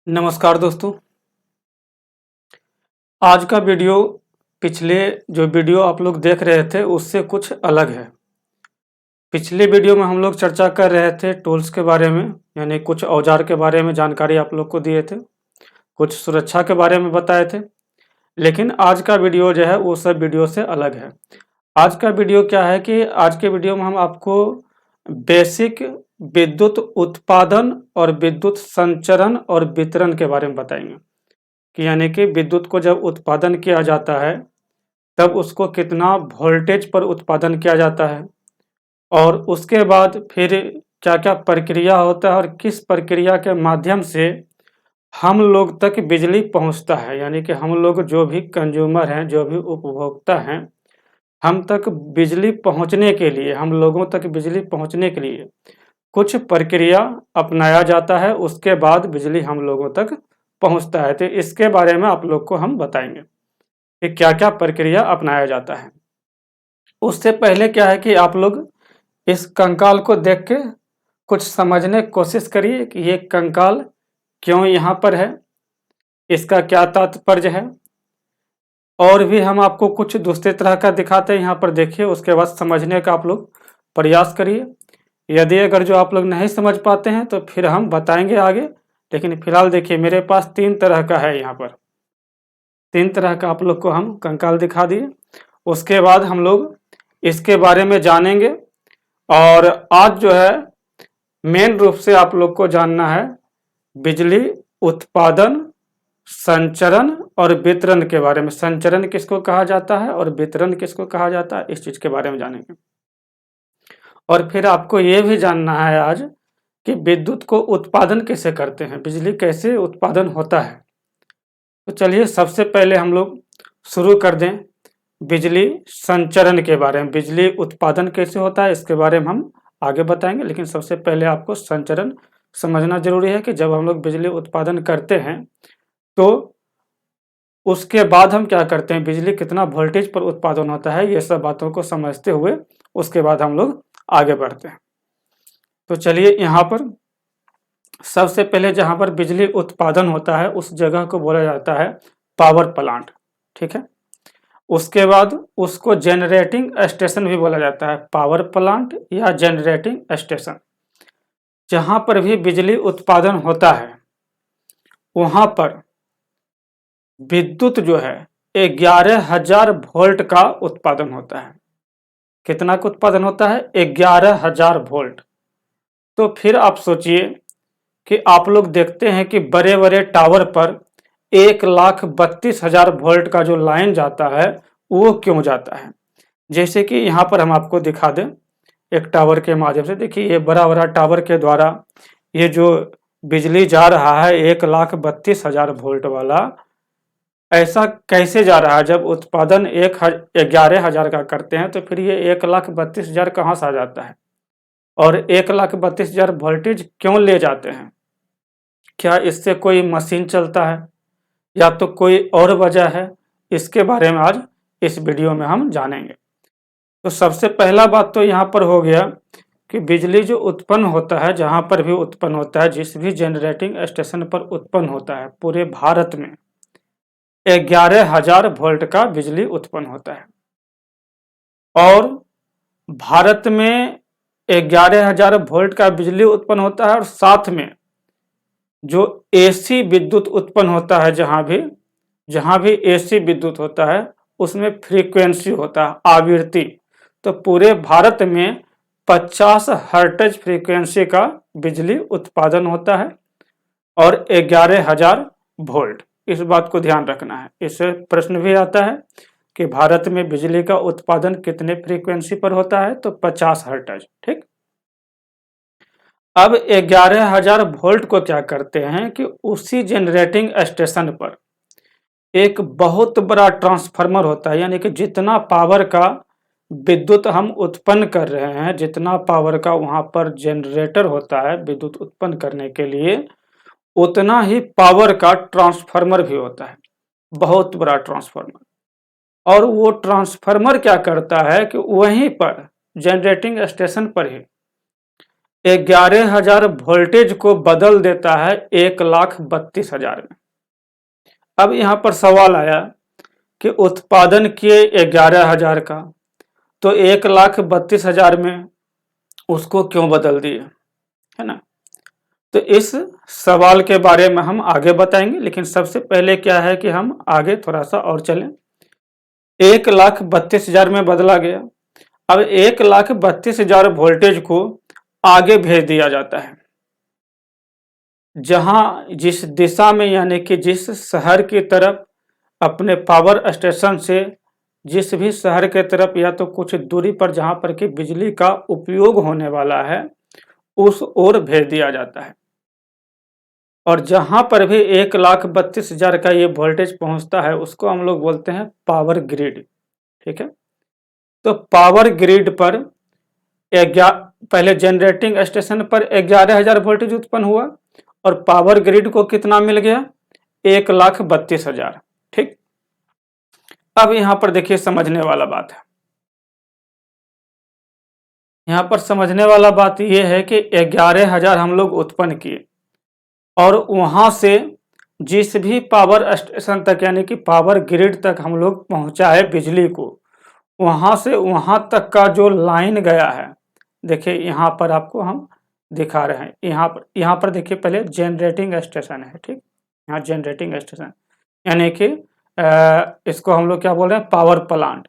नमस्कार दोस्तों। आज का वीडियो पिछले जो वीडियो आप लोग देख रहे थे उससे कुछ अलग है। पिछले वीडियो में हम लोग चर्चा कर रहे थे टूल्स के बारे में, यानी कुछ औजार के बारे में जानकारी आप लोग को दिए थे, कुछ सुरक्षा के बारे में बताए थे। लेकिन आज का वीडियो जो है वो सब वीडियो से अलग है। आज का वीडियो क्या है कि आज के वीडियो में हम आपको बेसिक विद्युत उत्पादन और विद्युत संचरण और वितरण के बारे में बताएंगे कि यानी कि विद्युत को जब उत्पादन किया जाता है तब उसको कितना वोल्टेज पर उत्पादन किया जाता है और उसके बाद फिर क्या क्या प्रक्रिया होता है और किस प्रक्रिया के माध्यम से हम लोग तक बिजली पहुंचता है, यानी कि हम लोग जो भी कंज्यूमर हैं, जो भी उपभोक्ता हैं, हम तक बिजली पहुंचने के लिए, हम लोगों तक बिजली पहुंचने के लिए कुछ प्रक्रिया अपनाया जाता है, उसके बाद बिजली हम लोगों तक पहुंचता है। तो इसके बारे में आप लोग को हम बताएंगे कि क्या क्या प्रक्रिया अपनाया जाता है। उससे पहले क्या है कि आप लोग इस कंकाल को देख के कुछ समझने की कोशिश करिए कि ये कंकाल क्यों यहाँ पर है, इसका क्या तात्पर्य है। और भी हम आपको कुछ दूसरे तरह का दिखाते हैं, यहाँ पर देखिए, उसके बाद समझने का आप लोग प्रयास करिए। यदि अगर जो आप लोग नहीं समझ पाते हैं तो फिर हम बताएंगे आगे, लेकिन फिलहाल देखिए मेरे पास 3 तरह का है, यहाँ पर 3 तरह का आप लोग को हम कंकाल दिखा दिए। उसके बाद हम लोग इसके बारे में जानेंगे और आज जो है मेन रूप से आप लोग को जानना है बिजली उत्पादन, संचरण और वितरण के बारे में। संचरण किसको कहा जाता है और वितरण किसको कहा जाता है, इस चीज के बारे में जानेंगे। और फिर आपको ये भी जानना है आज कि विद्युत को उत्पादन कैसे करते हैं, बिजली कैसे उत्पादन होता है। तो चलिए सबसे पहले हम लोग शुरू कर दें बिजली संचरण के बारे में। बिजली उत्पादन कैसे होता है इसके बारे में हम आगे बताएंगे, लेकिन सबसे पहले आपको संचरण समझना जरूरी है कि जब हम लोग बिजली उत्पादन करते हैं तो उसके बाद हम क्या करते हैं, बिजली कितना वोल्टेज पर उत्पादन होता है, ये सब बातों को समझते हुए उसके बाद हम लोग आगे बढ़ते हैं। तो चलिए यहाँ पर सबसे पहले जहाँ पर बिजली उत्पादन होता है उस जगह को बोला जाता है पावर प्लांट, ठीक है। उसके बाद उसको जनरेटिंग स्टेशन भी बोला जाता है, पावर प्लांट या जनरेटिंग स्टेशन। जहां पर भी बिजली उत्पादन होता है वहां पर विद्युत जो है 11,000 वोल्ट का उत्पादन होता है। कितना का उत्पादन होता है, 11,000 वोल्ट। तो फिर आप सोचिए कि आप लोग देखते हैं कि बड़े बड़े टावर पर 1,32,000 वोल्ट का जो लाइन जाता है वो क्यों जाता है। जैसे कि यहाँ पर हम आपको दिखा दें एक टावर के माध्यम से। देखिए ये बड़ा बड़ा टावर के द्वारा ये जो बिजली जा रहा है 1,32,000 वोल्ट वाला, ऐसा कैसे जा रहा है। जब उत्पादन 11,000 का करते हैं तो फिर ये 1,32,000 कहाँ से आ जाता है और 1,32,000 वोल्टेज क्यों ले जाते हैं। क्या इससे कोई मशीन चलता है या तो कोई और वजह है, इसके बारे में आज इस वीडियो में हम जानेंगे। तो सबसे पहला बात तो यहाँ पर हो गया कि बिजली जो उत्पन्न होता है, जहाँ पर भी उत्पन्न होता है, जिस भी जनरेटिंग स्टेशन पर उत्पन्न होता है, पूरे भारत में 11,000 वोल्ट का बिजली उत्पन्न होता है। और भारत में 11,000 वोल्ट का बिजली उत्पन्न होता है और साथ में जो एसी विद्युत उत्पन्न होता है, जहां भी एसी विद्युत होता है उसमें फ्रीक्वेंसी होता है, आवृत्ति। तो पूरे भारत में 50 हर्ट्ज फ्रीक्वेंसी का बिजली उत्पादन होता है और 11,000 वोल्ट। इस बात को ध्यान रखना है। इससे प्रश्न भी आता है कि भारत में बिजली का उत्पादन कितने फ्रीक्वेंसी पर होता है, तो 50 हर्ट्ज, ठीक। अब 11,000 वोल्ट को क्या करते हैं कि उसी जनरेटिंग स्टेशन पर एक बहुत बड़ा ट्रांसफार्मर होता है, यानी कि जितना पावर का विद्युत हम उत्पन्न कर रहे हैं, जितना पावर का वहां पर जनरेटर होता है विद्युत उत्पन्न करने के लिए, उतना ही पावर का ट्रांसफार्मर भी होता है, बहुत बड़ा ट्रांसफार्मर। और वो ट्रांसफार्मर क्या करता है कि वहीं पर जनरेटिंग स्टेशन पर ही 11,000 वोल्टेज को बदल देता है 1,32,000 में। अब यहाँ पर सवाल आया कि उत्पादन किए 11,000 का, तो 1,32,000 में उसको क्यों बदल दिए, है ना। तो इस सवाल के बारे में हम आगे बताएंगे, लेकिन सबसे पहले क्या है कि हम आगे थोड़ा सा और चलें। 1,32,000 में बदला गया। अब 1,32,000 वोल्टेज को आगे भेज दिया जाता है, जहां जिस दिशा में, यानी कि जिस शहर की तरफ अपने पावर स्टेशन से जिस भी शहर के तरफ या तो कुछ दूरी पर जहां पर कि बिजली का उपयोग होने वाला है, उस ओर भेज दिया जाता है। और जहां पर भी 1,32,000 का ये वोल्टेज पहुंचता है, उसको हम लोग बोलते हैं पावर ग्रिड। ठीक है, तो पावर ग्रिड पर पहले जनरेटिंग स्टेशन पर 11,000 वोल्टेज उत्पन्न हुआ और पावर ग्रिड को कितना मिल गया, 1,32,000। ठीक, अब यहां पर देखिए समझने वाला बात है। यहां पर समझने वाला बात यह है कि 11,000 हम लोग उत्पन्न किए और वहां से जिस भी पावर स्टेशन तक, यानी कि पावर ग्रिड तक हम लोग पहुंचाए बिजली को, वहां से वहां तक का जो लाइन गया है, देखिए यहाँ पर आपको हम दिखा रहे हैं। यहाँ पर देखिए पहले जनरेटिंग स्टेशन है। ठीक, यहाँ जनरेटिंग स्टेशन यानी कि इसको हम लोग क्या बोल रहे हैं, पावर प्लांट।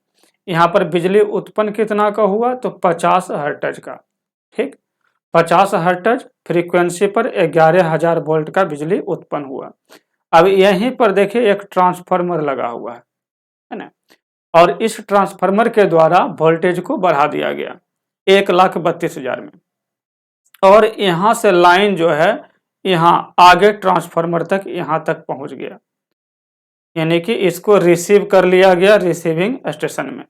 यहाँ पर बिजली उत्पन्न कितना का हुआ, तो 50 हर्ट्ज का। ठीक, 50 हर्ट्ज फ्रीक्वेंसी पर 11,000 वोल्ट का बिजली उत्पन्न हुआ। अब यहीं पर देखिए एक ट्रांसफार्मर लगा हुआ है ना, और इस ट्रांसफार्मर के द्वारा वोल्टेज को बढ़ा दिया गया 1,32,000 में। और यहां से लाइन जो है यहाँ आगे ट्रांसफार्मर तक, यहाँ तक पहुंच गया, यानी कि इसको रिसीव कर लिया गया रिसीविंग स्टेशन में।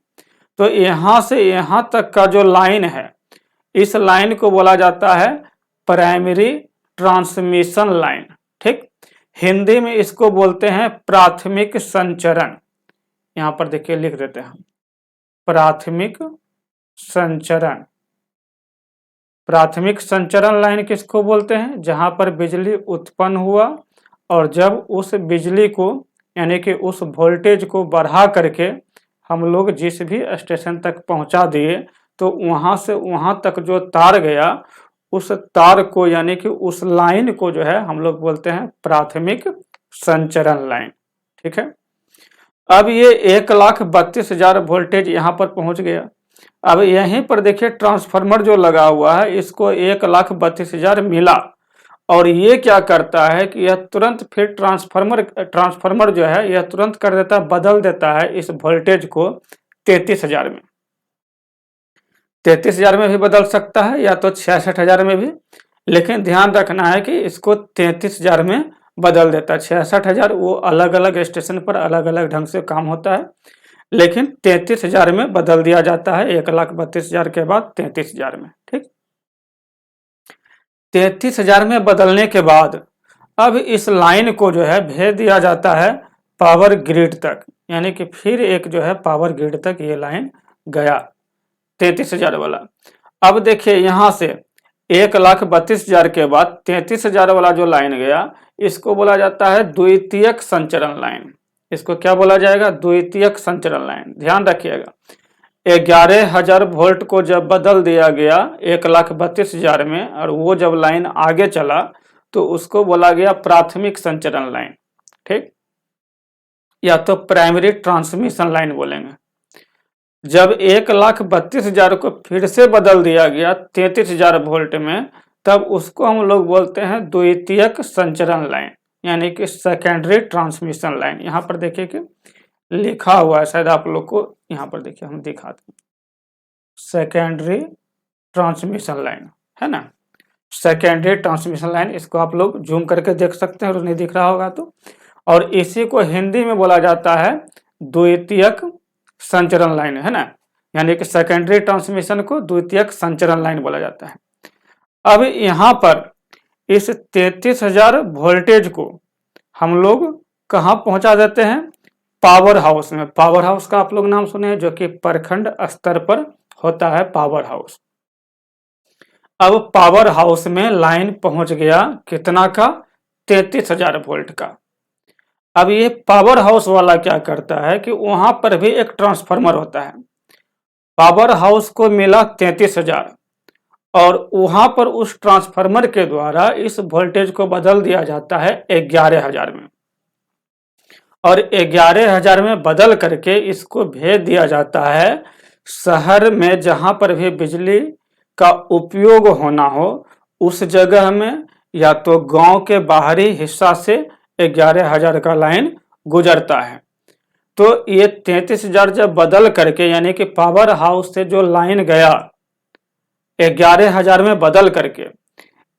तो यहां से यहां तक का जो लाइन है, इस लाइन को बोला जाता है प्राइमरी ट्रांसमिशन लाइन। ठीक, हिंदी में इसको बोलते हैं प्राथमिक संचरण। यहां पर देखिए लिख देते हैं प्राथमिक संचरण। प्राथमिक संचरण लाइन किसको बोलते हैं, जहां पर बिजली उत्पन्न हुआ और जब उस बिजली को, यानी कि उस वोल्टेज को बढ़ा करके हम लोग जिस भी स्टेशन तक पहुंचा दिए, तो वहां से वहां तक जो तार गया, उस तार को, यानी कि उस लाइन को जो है हम लोग बोलते हैं प्राथमिक संचरण लाइन। ठीक है, अब ये 1,32,000 वोल्टेज यहाँ पर पहुंच गया। अब यहीं पर देखिए ट्रांसफार्मर जो लगा हुआ है, इसको 1,32,000 मिला और ये क्या करता है कि यह तुरंत फिर ट्रांसफार्मर जो है यह तुरंत कर देता है, बदल देता है इस वोल्टेज को 33,000 में। 33,000 में भी बदल सकता है या तो 66,000 में भी, लेकिन ध्यान रखना है कि इसको 33,000 में बदल देता है। 66,000 वो अलग अलग स्टेशन पर अलग अलग ढंग से काम होता है, लेकिन 33,000 में बदल दिया जाता है 1,32,000 के बाद 33,000 में। ठीक, 33,000 में बदलने के बाद अब इस लाइन को जो है भेज दिया जाता है पावर ग्रिड तक, यानी कि फिर एक जो है पावर ग्रिड तक ये लाइन गया 33,000 वाला। अब देखिए यहां से 1,32,000 के बाद 33,000 वाला जो लाइन गया, इसको बोला जाता है द्वितीयक संचरण लाइन। इसको क्या बोला जाएगा, द्वितीयक संचरण लाइन। ध्यान रखिएगा, 11,000 वोल्ट को जब बदल दिया गया 1,32,000 में, और वो जब लाइन आगे चला तो उसको बोला गया प्राथमिक संचरण लाइन। ठीक, या तो प्राइमरी ट्रांसमिशन लाइन बोलेंगे। जब 1,32,000 को फिर से बदल दिया गया 33,000 वोल्ट में, तब उसको हम लोग बोलते हैं द्वितीयक संचरण लाइन, यानी कि सेकेंडरी ट्रांसमिशन लाइन। यहाँ पर देखिए कि लिखा हुआ है, शायद आप लोग को यहाँ पर देखिए हम दिखाते हैं, सेकेंडरी ट्रांसमिशन लाइन है ना, सेकेंडरी ट्रांसमिशन लाइन। इसको आप लोग जूम करके देख सकते हैं और नहीं दिख रहा होगा तो। और इसी को हिंदी में बोला जाता है द्वितीयक संचरण लाइन, है ना, यानी कि सेकेंडरी ट्रांसमिशन को द्वितीयक संचरण लाइन बोला जाता है। अब यहाँ पर इस 33,000 वोल्टेज को हम लोग कहाँ पहुंचा देते हैं, पावर हाउस में। पावर हाउस का आप लोग नाम सुने हैं, जो कि प्रखंड स्तर पर होता है पावर हाउस। अब पावर हाउस में लाइन पहुंच गया कितना का, 33,000 वोल्ट का। अब ये पावर हाउस वाला क्या करता है कि वहां पर भी एक ट्रांसफार्मर होता है। पावर हाउस को मिला 33,000 और वहां पर उस ट्रांसफार्मर के द्वारा इस वोल्टेज को बदल दिया जाता है 11,000 में, और 11,000 में बदल करके इसको भेज दिया जाता है शहर में, जहां पर भी बिजली का उपयोग होना हो उस जगह में, या तो गांव के बाहरी हिस्सा से 11,000 का लाइन गुजरता है। तो ये 33,000 जब बदल करके, यानी कि पावर हाउस से जो लाइन गया 11,000 में बदल करके,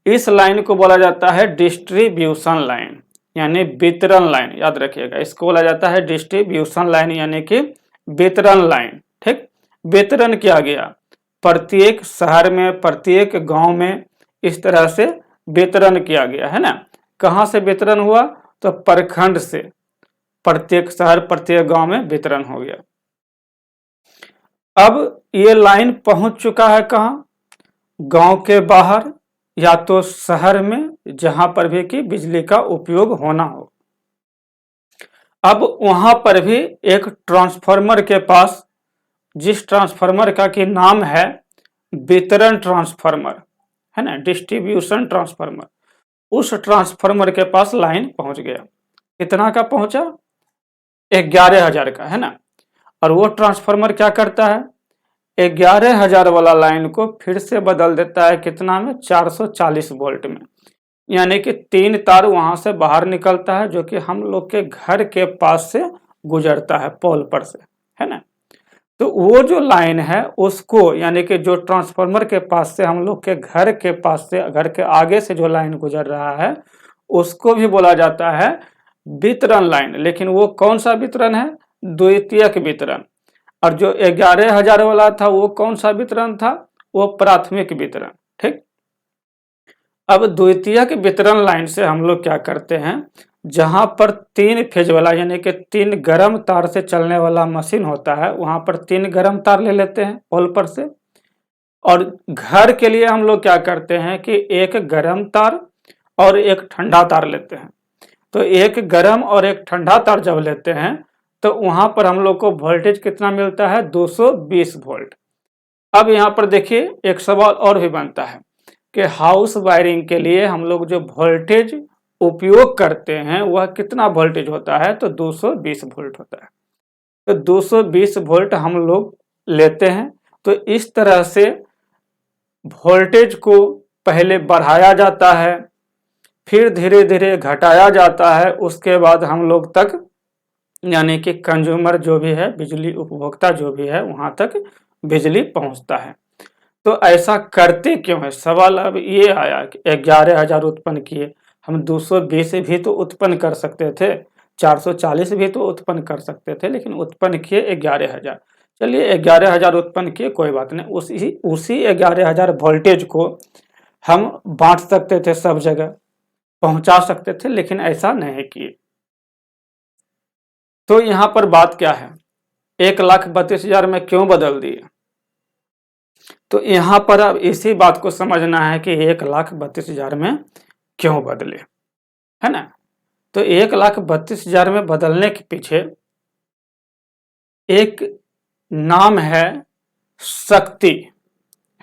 इस लाइन को बोला जाता है डिस्ट्रीब्यूशन लाइन, यानी वितरण लाइन। याद रखिएगा, इसको बोला जाता है डिस्ट्रीब्यूशन लाइन, यानी कि वितरण लाइन। ठीक, वितरण किया गया प्रत्येक शहर में, प्रत्येक गांव में, इस तरह से वितरण किया गया है ना। कहां से वितरण हुआ, तो प्रखंड से प्रत्येक शहर प्रत्येक गांव में वितरण हो गया। अब ये लाइन पहुंच चुका है कहां, गांव के बाहर या तो शहर में, जहां पर भी कि बिजली का उपयोग होना हो। अब वहां पर भी एक ट्रांसफार्मर के पास, जिस ट्रांसफार्मर का कि नाम है वितरण ट्रांसफार्मर, है ना, डिस्ट्रीब्यूशन ट्रांसफार्मर, उस ट्रांसफार्मर के पास लाइन पहुंच गया। कितना का पहुंचा, 11,000 का, है ना। और वो ट्रांसफार्मर क्या करता है, 11,000 वाला लाइन को फिर से बदल देता है कितना में, 440 वोल्ट में। यानी कि 3 तार वहां से बाहर निकलता है, जो कि हम लोग के घर के पास से गुजरता है, पोल पर से, है ना। तो वो जो लाइन है उसको, यानी कि जो ट्रांसफार्मर के पास से हम लोग के घर के पास से, घर के आगे से जो लाइन गुजर रहा है, उसको भी बोला जाता है वितरण लाइन। लेकिन वो कौन सा वितरण है, द्वितीयक वितरण। और जो 11,000 वाला था वो कौन सा वितरण था, वो प्राथमिक वितरण। ठीक, अब द्वितीयक वितरण लाइन से हम लोग क्या करते हैं, जहां पर 3 फेज वाला, यानी कि 3 गर्म तार से चलने वाला मशीन होता है, वहां पर 3 गर्म तार ले लेते हैं पोल पर से। और घर के लिए हम लोग क्या करते हैं कि एक गर्म तार और एक ठंडा तार लेते हैं। तो एक गर्म और एक ठंडा तार जब लेते हैं तो वहां पर हम लोग को वोल्टेज कितना मिलता है, 220 वोल्ट। अब यहाँ पर देखिए एक सवाल और भी बनता है कि हाउस वायरिंग के लिए हम लोग जो वोल्टेज उपयोग करते हैं वह कितना वोल्टेज होता है, तो 220 वोल्ट होता है। तो 220 वोल्ट हम लोग लेते हैं। तो इस तरह से वोल्टेज को पहले बढ़ाया जाता है, फिर धीरे धीरे घटाया जाता है, उसके बाद हम लोग तक, यानी कि कंज्यूमर जो भी है, बिजली उपभोक्ता जो भी है, वहां तक बिजली पहुंचता है। तो ऐसा करते क्यों है, सवाल अब ये आया कि 11,000 उत्पन्न किए, हम 220 भी तो उत्पन्न कर सकते थे, 440 भी तो उत्पन्न कर सकते थे, लेकिन उत्पन्न किए 11,000। चलिए 11,000 उत्पन्न किए, कोई बात नहीं, उसी 11,000 वोल्टेज को हम बांट सकते थे, सब जगह पहुंचा सकते थे, लेकिन ऐसा नहीं किए। तो यहां पर बात क्या है, 1,32,000 में क्यों बदल दिए। तो यहां पर अब इसी बात को समझना है कि 1,32,000 में क्यों बदले, है ना। तो 1,32,000 में बदलने के पीछे एक नाम है शक्ति,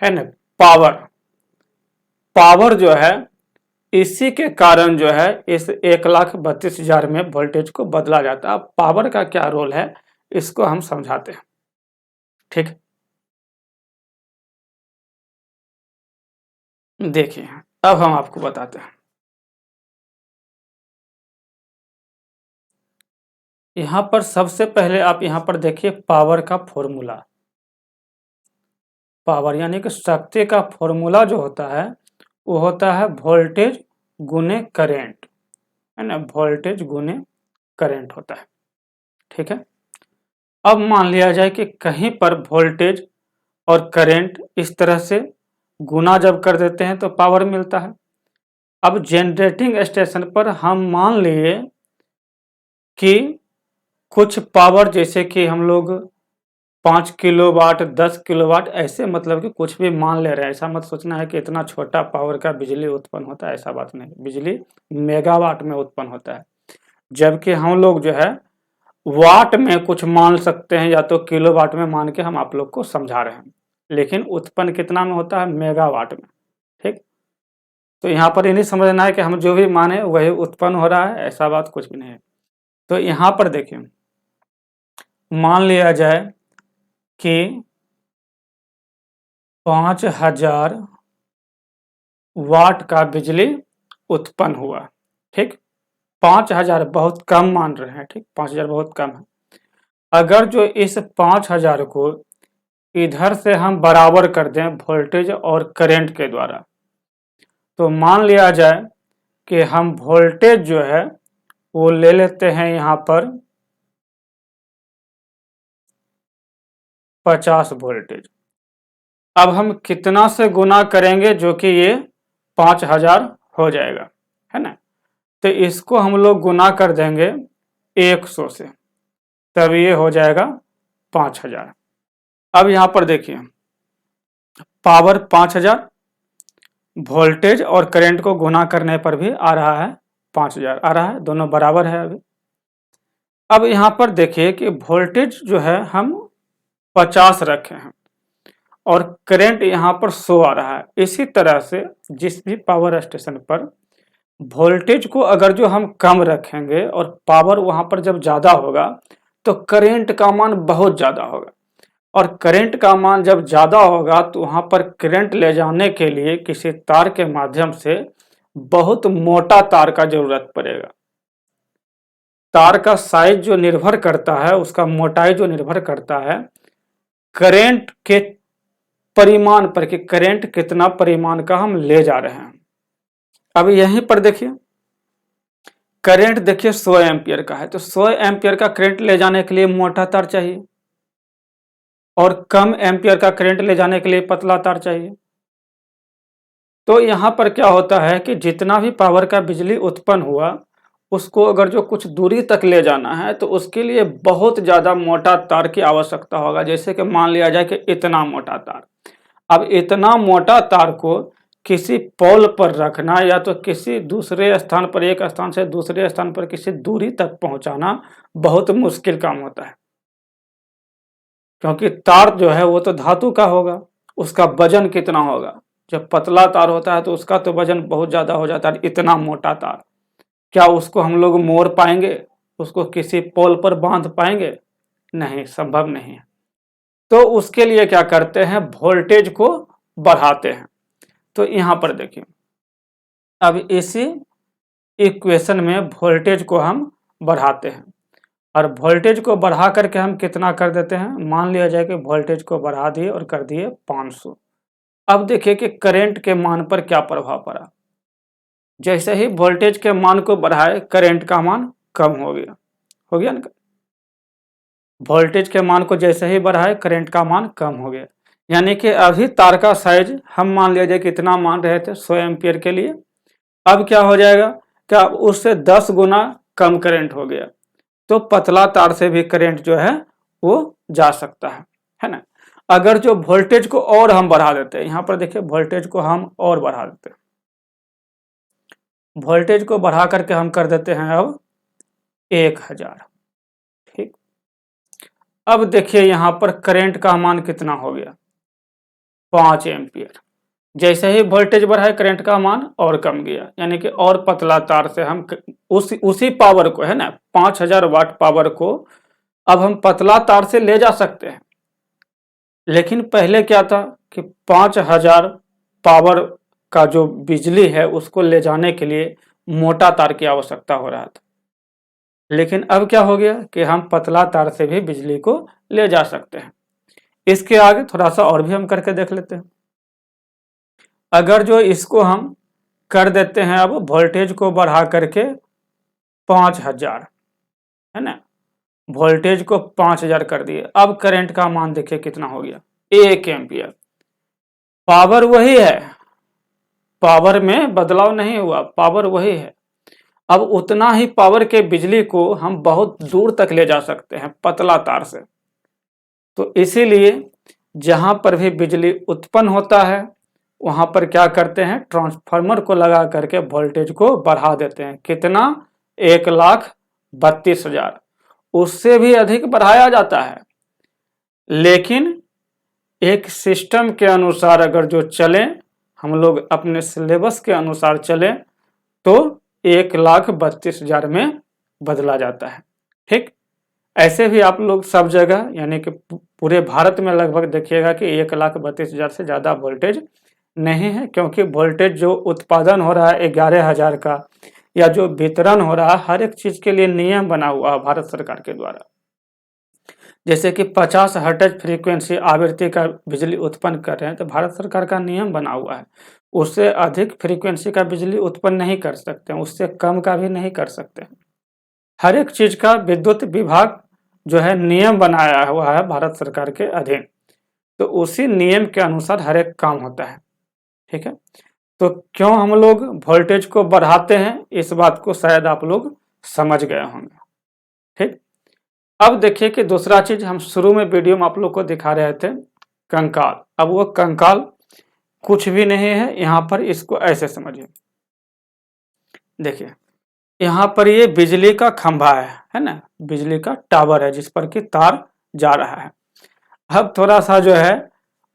है ना, पावर। पावर जो है, इसी के कारण जो है इस 1,32,000 में वोल्टेज को बदला जाता है। पावर का क्या रोल है इसको हम समझाते हैं। ठीक, देखिए अब हम आपको बताते हैं। यहां पर सबसे पहले आप यहां पर देखिए पावर का फॉर्मूला। पावर यानी कि शक्ति का फॉर्मूला जो होता है वो होता है वोल्टेज गुने करंट, है ना, वोल्टेज गुने करंट होता है। ठीक है, अब मान लिया जाए कि कहीं पर वोल्टेज और करंट इस तरह से गुना जब कर देते हैं तो पावर मिलता है। अब जनरेटिंग स्टेशन पर हम मान लिए कि कुछ पावर, जैसे कि हम लोग 5 किलोवाट 10 किलोवाट ऐसे मतलब कि कुछ भी मान ले रहे हैं। ऐसा मत सोचना है कि इतना छोटा पावर का बिजली उत्पन्न होता है, ऐसा बात नहीं। बिजली मेगावाट में उत्पन्न होता है, जबकि हम लोग जो है वाट में कुछ मान सकते हैं या तो किलोवाट में मान के हम आप लोग को समझा रहे हैं, लेकिन उत्पन्न कितना में होता है? मेगावाट में। ठीक, तो यहाँ पर ये नहीं समझना है कि हम जो भी माने वही उत्पन्न हो रहा है, ऐसा बात कुछ भी नहीं है। तो यहाँ पर देखिए, मान लिया जाए कि 5000 वाट का बिजली उत्पन्न हुआ। ठीक, 5000 बहुत कम मान रहे हैं। ठीक, 5000 बहुत कम है। अगर जो इस 5000 को इधर से हम बराबर कर दें वोल्टेज और करंट के द्वारा, तो मान लिया जाए कि हम वोल्टेज जो है वो ले लेते हैं यहाँ पर 50 वोल्टेज। अब हम कितना से गुना करेंगे जो कि ये 5000 हो जाएगा, है ना? तो इसको हम लोग गुना कर देंगे 100 से, तब ये हो जाएगा 5000। अब यहाँ पर देखिए, पावर 5000, वोल्टेज और करंट को गुना करने पर भी आ रहा है 5000 आ रहा है, दोनों बराबर है अभी। अब यहाँ पर देखिए कि वोल्टेज जो है हम 50 रखे हैं और करंट यहाँ पर 100 आ रहा है। इसी तरह से जिस भी पावर स्टेशन पर वोल्टेज को अगर जो हम कम रखेंगे और पावर वहां पर जब ज्यादा होगा तो करंट का मान बहुत ज्यादा होगा, और करंट का मान जब ज्यादा होगा तो वहां पर करंट ले जाने के लिए किसी तार के माध्यम से बहुत मोटा तार का जरूरत पड़ेगा। तार का साइज जो निर्भर करता है, उसका मोटाई जो निर्भर करता है करंट के परिमाण पर, कि करंट कितना परिमाण का हम ले जा रहे हैं। अब यहीं पर देखिए, करंट देखिए 100 एम्पियर का है, तो 100 एम्पियर का करंट ले जाने के लिए मोटा तार चाहिए और कम एम्पियर का करंट ले जाने के लिए पतला तार चाहिए। तो यहाँ पर क्या होता है कि जितना भी पावर का बिजली उत्पन्न हुआ उसको अगर जो कुछ दूरी तक ले जाना है तो उसके लिए बहुत ज़्यादा मोटा तार की आवश्यकता होगा। जैसे कि मान लिया जाए कि इतना मोटा तार, अब इतना मोटा तार को किसी पोल पर रखना या तो किसी दूसरे स्थान पर, एक स्थान से दूसरे स्थान पर किसी दूरी तक पहुंचाना बहुत मुश्किल काम होता है, क्योंकि तार जो है वो तो धातु का होगा, उसका वजन कितना होगा। जब पतला तार होता है तो उसका तो वजन बहुत ज्यादा हो जाता है। इतना मोटा तार क्या उसको हम लोग मोड़ पाएंगे? उसको किसी पोल पर बांध पाएंगे? नहीं, संभव नहीं है। तो उसके लिए क्या करते हैं, वोल्टेज को बढ़ाते हैं। तो यहां पर देखिए, अब इसी इक्वेशन में वोल्टेज को हम बढ़ाते हैं, और वोल्टेज को बढ़ा करके हम कितना कर देते हैं, मान लिया जाए कि वोल्टेज को बढ़ा दिए और कर दिए 500। अब देखिए कि करंट के मान पर क्या प्रभाव पड़ा। जैसे ही वोल्टेज के मान को बढ़ाए करंट का मान कम हो गया ना। वोल्टेज के मान को जैसे ही बढ़ाए करंट का मान कम हो गया, यानी कि अभी तार का साइज हम मान लिया जाए कितना मान रहे थे 100 एम्पियर के लिए, अब क्या हो जाएगा, क्या उससे 10 गुना कम करंट हो गया। तो पतला तार से भी करंट जो है वो जा सकता है ना। अगर जो वोल्टेज को और हम बढ़ा देते हैं, यहाँ पर देखिए वोल्टेज को हम और बढ़ा देते हैं, वोल्टेज को बढ़ा करके हम कर देते हैं अब 1000। ठीक, अब देखिए यहाँ पर करंट का मान कितना हो गया, 5 एम्पियर। जैसे ही वोल्टेज बढ़ाए करंट का मान और कम गया, यानी कि और पतला तार से हम उसी पावर को, है ना, 5000 वाट पावर को अब हम पतला तार से ले जा सकते हैं। लेकिन पहले क्या था कि 5000 पावर का जो बिजली है उसको ले जाने के लिए मोटा तार की आवश्यकता हो रहा था। लेकिन अब क्या हो गया कि हम पतला तार से भी बिजली को ले जा सकते हैं। इसके आगे थोड़ा सा और भी हम करके देख लेते हैं। अगर जो इसको हम कर देते हैं अब वोल्टेज को बढ़ा करके 5000, है ना, वोल्टेज को 5000 कर दिए, अब करंट का मान देखिए कितना हो गया, 1 एम्पियर। पावर वही है, पावर में बदलाव नहीं हुआ, पावर वही है। अब उतना ही पावर के बिजली को हम बहुत दूर तक ले जा सकते हैं पतला तार से। तो इसीलिए जहां पर भी बिजली उत्पन्न होता है वहां पर क्या करते हैं, ट्रांसफार्मर को लगा करके वोल्टेज को बढ़ा देते हैं। कितना? 1,32,000। उससे भी अधिक बढ़ाया जाता है, लेकिन एक सिस्टम के अनुसार अगर जो चले, हम लोग अपने सिलेबस के अनुसार चले तो 1,32,000 में बदला जाता है। ठीक, ऐसे भी आप लोग सब जगह यानी कि पूरे भारत में लगभग देखिएगा कि 1,32,000 से ज़्यादा वोल्टेज नहीं है, क्योंकि वोल्टेज जो उत्पादन हो रहा है 11,000 का, या जो वितरण हो रहा है, हर एक चीज़ के लिए नियम बना हुआ है भारत सरकार के द्वारा। जैसे कि 50 हर्ट्ज फ्रीक्वेंसी आवृत्ति का बिजली उत्पन्न कर रहे हैं तो भारत सरकार का नियम बना हुआ है, उससे अधिक फ्रीक्वेंसी का बिजली उत्पन्न नहीं कर सकते हैं, उससे कम का भी नहीं कर सकते हैं। हर एक चीज का विद्युत विभाग जो है नियम बनाया हुआ है भारत सरकार के अधीन, तो उसी नियम के अनुसार हर एक काम होता है। ठीक है, तो क्यों हम लोग वोल्टेज को बढ़ाते हैं, इस बात को शायद आप लोग समझ गए होंगे। ठीक, अब देखिए कि दूसरा चीज हम शुरू में वीडियो में आप लोग को दिखा रहे थे, कंकाल। अब वो कंकाल कुछ भी नहीं है, यहाँ पर इसको ऐसे समझिए। देखिए यहाँ पर ये बिजली का खंभा है ना, बिजली का टावर है जिस पर कि तार जा रहा है। अब थोड़ा सा जो है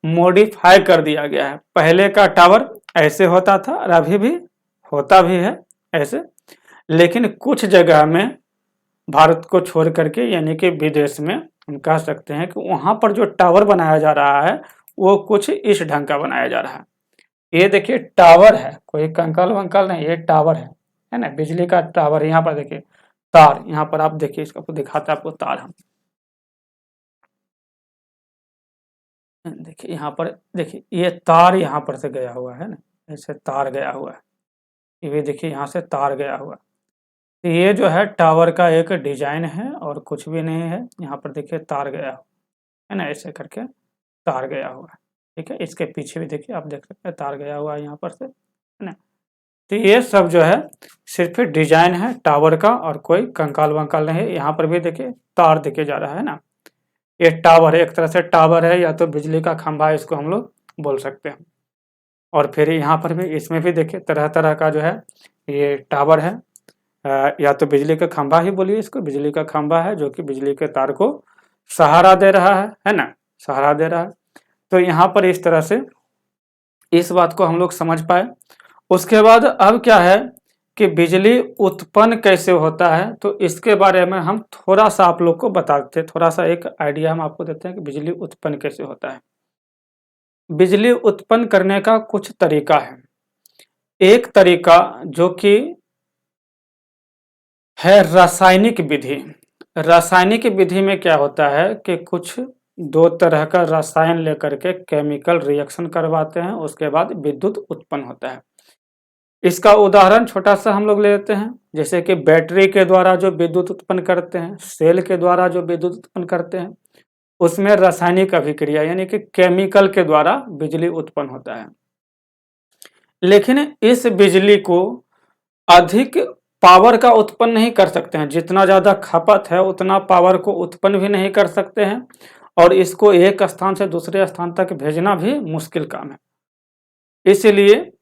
मॉडिफाई कर दिया गया है। पहले का टावर ऐसे होता था और अभी भी होता भी है ऐसे, लेकिन कुछ जगह में भारत को छोड़ करके यानी कि विदेश में हम कह सकते हैं कि वहां पर जो टावर बनाया जा रहा है वो कुछ इस ढंग का बनाया जा रहा है। ये देखिए टावर है, कोई कंकाल वंकाल नहीं, ये टावर है ना, बिजली का टावर। यहाँ पर देखिए तार, यहाँ पर आप देखिए, इसको दिखाता है आपको तार। हम देखिए यहाँ पर, देखिए ये तार यहाँ पर से गया हुआ है ना, ऐसे तार गया हुआ है, ये देखिए यहाँ से तार गया हुआ है। तो ये जो है टावर का एक डिजाइन है और कुछ भी नहीं है। यहाँ पर देखिए तार गया है ना, ऐसे करके तार गया हुआ है। ठीक है, इसके पीछे भी देखिए आप देख सकते हैं तार गया हुआ है यहाँ पर से, है ना। तो ये सब जो है सिर्फ डिजाइन है टावर का और कोई कंकाल वंकाल नहीं है। यहाँ पर भी देखिए तार देखे जा रहा है ना, ये टावर है, एक तरह से टावर है या तो बिजली का खंभा है, इसको हम लोग बोल सकते हैं। और फिर यहाँ पर भी, इसमें भी देखिए तरह तरह का जो है ये टावर है, या तो बिजली का खंभा ही बोलिए इसको, बिजली का खंभा है जो कि बिजली के तार को सहारा दे रहा है ना, सहारा दे रहा है। तो यहाँ पर इस तरह से इस बात को हम लोग समझ पाए। उसके बाद अब क्या है कि बिजली उत्पन्न कैसे होता है, तो इसके बारे में हम थोड़ा सा आप लोग को बताते हैं, थोड़ा सा एक आइडिया हम आपको देते हैं कि बिजली उत्पन्न कैसे होता है। बिजली उत्पन्न करने का कुछ तरीका है। एक तरीका जो कि है रासायनिक विधि। रासायनिक विधि में क्या होता है कि कुछ दो तरह का रसायन लेकर के केमिकल रिएक्शन करवाते हैं, उसके बाद विद्युत उत्पन्न होता है। इसका उदाहरण छोटा सा हम लोग ले लेते हैं, जैसे कि बैटरी के द्वारा जो विद्युत उत्पन्न करते हैं, सेल के द्वारा जो विद्युत उत्पन्न करते हैं, उसमें रासायनिक अभिक्रिया यानी कि केमिकल के द्वारा बिजली उत्पन्न होता है। लेकिन इस बिजली को अधिक पावर का उत्पन्न नहीं कर सकते हैं, जितना ज़्यादा खपत है उतना पावर को उत्पन्न भी नहीं कर सकते हैं, और इसको एक स्थान से दूसरे स्थान तक भेजना भी मुश्किल काम है। इसलिए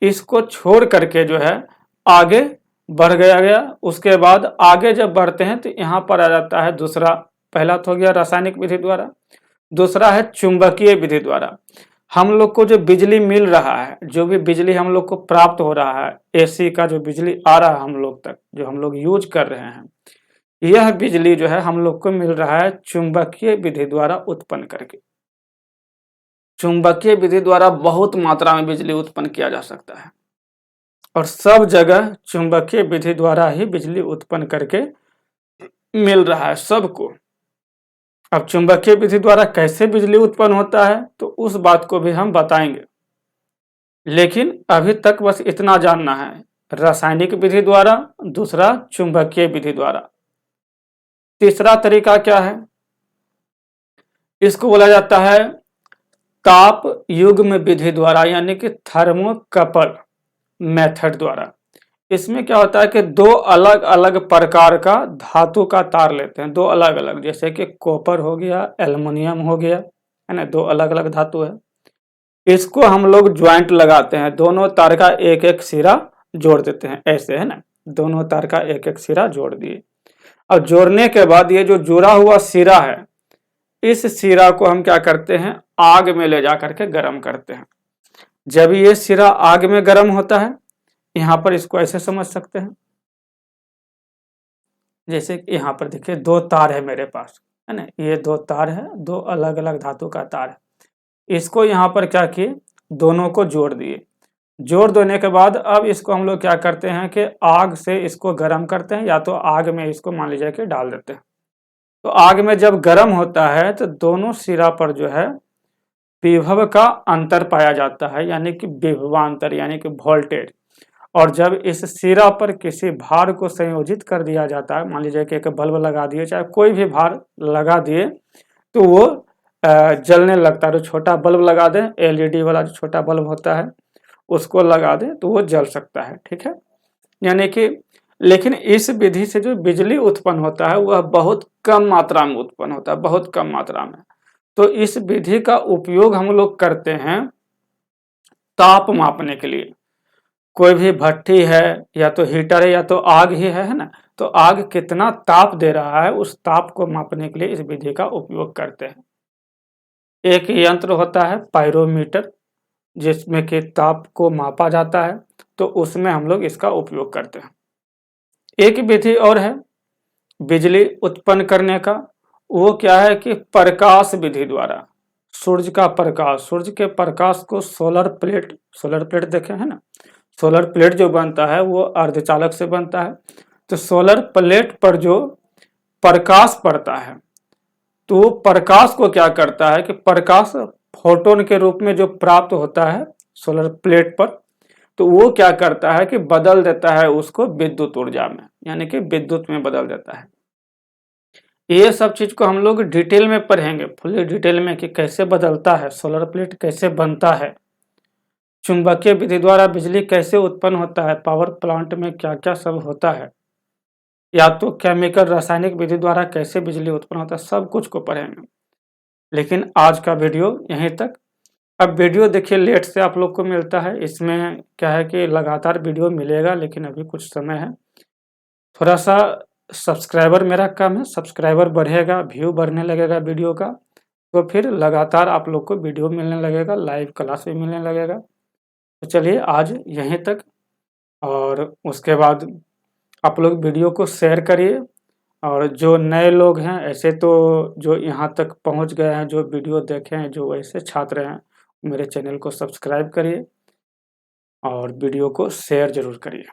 इसको छोड़ करके जो है आगे बढ़ गया। उसके बाद आगे जब बढ़ते हैं तो यहाँ पर आ जाता है दूसरा, पहला तो हो गया रासायनिक विधि द्वारा, दूसरा है चुंबकीय विधि द्वारा। हम लोग को जो बिजली मिल रहा है, जो भी बिजली हम लोग को प्राप्त हो रहा है, एसी का जो बिजली आ रहा है हम लोग तक, जो हम लोग यूज कर रहे हैं, यह बिजली जो है हम लोग को मिल रहा है चुंबकीय विधि द्वारा उत्पन्न करके। चुंबकीय विधि द्वारा बहुत मात्रा में बिजली उत्पन्न किया जा सकता है और सब जगह चुंबकीय विधि द्वारा ही बिजली उत्पन्न करके मिल रहा है सबको। अब चुंबकीय विधि द्वारा कैसे बिजली उत्पन्न होता है तो उस बात को भी हम बताएंगे, लेकिन अभी तक बस इतना जानना है, रासायनिक विधि द्वारा, दूसरा चुंबकीय विधि द्वारा। तीसरा तरीका क्या है, इसको बोला जाता है ताप युग्म विधि द्वारा यानी कि थर्मोकपल मेथड द्वारा। इसमें क्या होता है कि दो अलग अलग प्रकार का धातु का तार लेते हैं, दो अलग अलग, जैसे कि कॉपर हो गया, एल्युमिनियम हो गया, है ना, दो अलग अलग धातु है। इसको हम लोग ज्वाइंट लगाते हैं, दोनों तार का एक एक सिरा जोड़ देते हैं, ऐसे, है ना, दोनों तार का एक एक सिरा जोड़ दिए। अब जोड़ने के बाद ये जो जुड़ा हुआ सिरा है, इस सिरा को हम क्या करते हैं, आग में ले जा करके गर्म करते हैं। जब ये सिरा आग में गर्म होता है, यहाँ पर इसको ऐसे समझ सकते हैं, जैसे कि यहाँ पर देखिए दो तार है मेरे पास, है ना, ये दो तार है, दो अलग अलग धातु का तार है। इसको यहाँ पर क्या किए, दोनों को जोड़ दिए। जोड़ देने के बाद अब इसको हम लोग क्या करते हैं कि आग से इसको गर्म करते हैं, या तो आग में इसको मान लीजिए कि डाल देते हैं। तो आग में जब गर्म होता है तो दोनों सिरा पर जो है विभव का अंतर पाया जाता है, यानी कि विभवांतर, यानी कि वोल्टेज। और जब इस सिरा पर किसी भार को संयोजित कर दिया जाता है, मान लीजिए कि एक बल्ब लगा दिए, चाहे कोई भी भार लगा दिए, तो वो जलने लगता है। तो छोटा बल्ब लगा दें, एलईडी वाला जो छोटा बल्ब होता है उसको लगा दें तो वो जल सकता है, ठीक है। यानी कि लेकिन इस विधि से जो बिजली उत्पन्न होता है वह बहुत कम मात्रा में उत्पन्न होता है, बहुत कम मात्रा में। तो इस विधि का उपयोग हम लोग करते हैं ताप मापने के लिए। कोई भी भट्टी है या तो हीटर है या तो आग ही है ना, तो आग कितना ताप दे रहा है उस ताप को मापने के लिए इस विधि का उपयोग करते हैं। एक यंत्र होता है पायरोमीटर, जिसमें कि ताप को मापा जाता है, तो उसमें हम लोग इसका उपयोग करते हैं। एक विधि और है बिजली उत्पन्न करने का, वो क्या है कि प्रकाश विधि द्वारा। सूर्य का प्रकाश, सूर्य के प्रकाश को सोलर प्लेट देखे हैं ना, सोलर प्लेट जो बनता है वो अर्धचालक से बनता है। तो सोलर प्लेट पर जो प्रकाश पड़ता है, तो प्रकाश को क्या करता है कि प्रकाश फोटोन के रूप में जो प्राप्त होता है सोलर प्लेट पर, तो वो क्या करता है कि बदल देता है उसको विद्युत ऊर्जा में, यानी कि विद्युत में बदल देता है। ये सब चीज को हम लोग डिटेल में पढ़ेंगे, फुल डिटेल में, कि कैसे बदलता है सोलर प्लेट, कैसे बनता है, चुंबकीय विधि द्वारा बिजली कैसे उत्पन्न होता है, पावर प्लांट में क्या क्या सब होता है, या तो केमिकल रासायनिक विधि द्वारा कैसे बिजली उत्पन्न होता है, सब कुछ को पढ़ेंगे। लेकिन आज का वीडियो यहीं तक। अब वीडियो देखिए लेट से आप लोग को मिलता है, इसमें क्या है कि लगातार वीडियो मिलेगा, लेकिन अभी कुछ समय है, थोड़ा सा सब्सक्राइबर मेरा कम है, सब्सक्राइबर बढ़ेगा, व्यू बढ़ने लगेगा वीडियो का, तो फिर लगातार आप लोग को वीडियो मिलने लगेगा, लाइव क्लास भी मिलने लगेगा। तो चलिए आज यहीं तक, और उसके बाद आप लोग वीडियो को शेयर करिए। और जो नए लोग हैं, ऐसे तो जो यहाँ तक पहुँच गए हैं, जो वीडियो देखे हैं, जो ऐसे छात्र हैं, मेरे चैनल को सब्सक्राइब करिए और वीडियो को शेयर ज़रूर करिए।